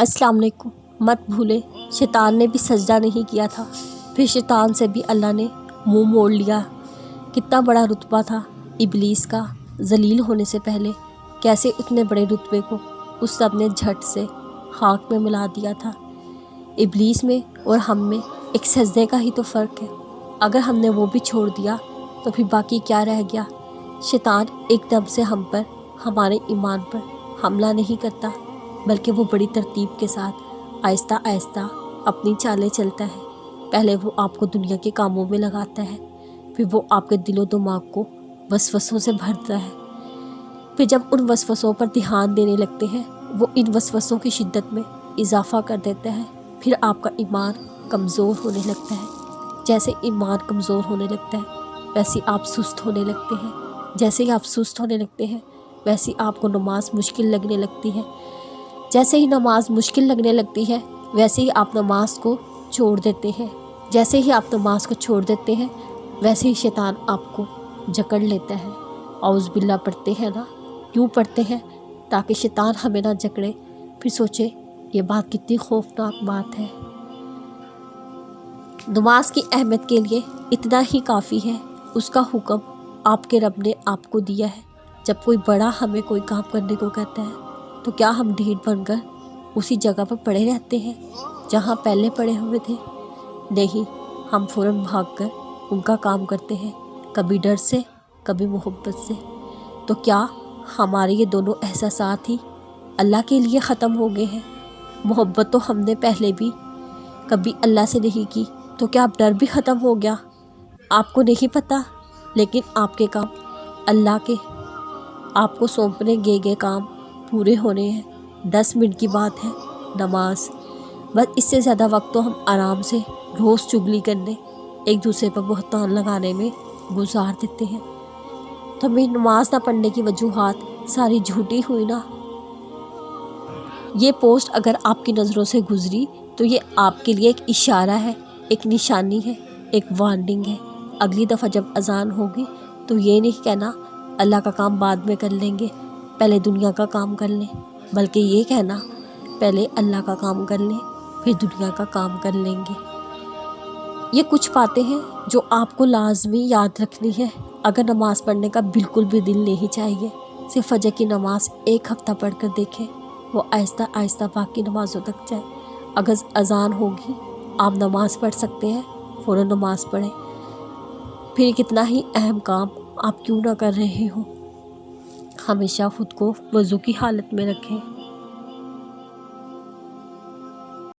अस्सलाम वालेकुम। मत भूले शैतान ने भी सजदा नहीं किया था, फिर शैतान से भी अल्लाह ने मुंह मोड़ लिया। कितना बड़ा रुतबा था इब्लीस का, जलील होने से पहले कैसे उतने बड़े रुतबे को उस सब ने झट से खाक में मिला दिया था। इब्लीस में और हम में एक सजदे का ही तो फ़र्क है। अगर हमने वो भी छोड़ दिया तो फिर बाकी क्या रह गया। शैतान एकदम से हम पर, हमारे ईमान पर हमला नहीं करता, बल्कि वो बड़ी तरतीब के साथ आहिस्ता आहिस्ता अपनी चालें चलता है। पहले वो आपको दुनिया के कामों में लगाता है, फिर वो आपके दिलो दिमाग को वसवसों से भरता है। फिर जब उन वसवसों पर ध्यान देने लगते हैं, वो इन वसवसों की शिद्दत में इजाफ़ा कर देता है। फिर आपका ईमान कमज़ोर होने लगता है। जैसे ईमान कमज़ोर होने लगता है वैसे आप सुस्त होने लगते हैं। जैसे ही आप सुस्त होने लगते हैं वैसे ही आपको नमाज मुश्किल लगने लगती है। जैसे ही नमाज मुश्किल लगने लगती है वैसे ही आप नमाज को छोड़ देते हैं। जैसे ही आप नमाज को छोड़ देते हैं वैसे ही शैतान आपको जकड़ लेता है। औज़ बिल्लाह पढ़ते हैं ना, क्यों पढ़ते हैं? ताकि शैतान हमें ना जकड़े। फिर सोचे ये बात कितनी खौफनाक बात है। नमाज की अहमियत के लिए इतना ही काफ़ी है। उसका हुक्म आपके रब ने आपको दिया है। जब कोई बड़ा हमें कोई काम करने को कहता है तो क्या हम ढीठ बनकर उसी जगह पर पड़े रहते हैं जहाँ पहले पड़े हुए थे? नहीं, हम फ़ौरन भागकर उनका काम करते हैं, कभी डर से कभी मोहब्बत से। तो क्या हमारे ये दोनों एहसासात ही अल्लाह के लिए ख़त्म हो गए हैं? मोहब्बत तो हमने पहले भी कभी अल्लाह से नहीं की, तो क्या अब डर भी ख़त्म हो गया? आपको नहीं पता, लेकिन आपके काम अल्लाह के आपको सौंपने गए काम पूरे होने हैं। 10 मिनट की बात है नमाज, बस इससे ज़्यादा वक्त तो हम आराम से रोज़ चुगली करने, एक दूसरे पर बहतान लगाने में गुजार देते हैं। तो मेरी नमाज ना पढ़ने की वजूहात सारी झूठी हुई ना। ये पोस्ट अगर आपकी नज़रों से गुजरी तो ये आपके लिए एक इशारा है, एक निशानी है, एक वार्निंग है। अगली दफ़ा जब अजान होगी तो ये नहीं कहना अल्लाह का काम बाद में कर लेंगे, पहले दुनिया का काम कर लें, बल्कि ये कहना पहले अल्लाह का काम कर लें फिर दुनिया का काम कर लेंगे। ये कुछ बातें हैं जो आपको लाजमी याद रखनी है। अगर नमाज़ पढ़ने का बिल्कुल भी दिल नहीं चाहिए, सिर्फ फजर की नमाज एक हफ़्ता पढ़ कर देखें, वो आहिस्ता आहिस्ता बाकी नमाज़ों तक जाए। अगर अजान होगी आप नमाज़ पढ़ सकते हैं, फ़ौरन नमाज़ पढ़ें। फिर कितना ही अहम काम आप क्यों ना कर रहे हो, हमेशा ख़ुद को वज़ू की हालत में रखें।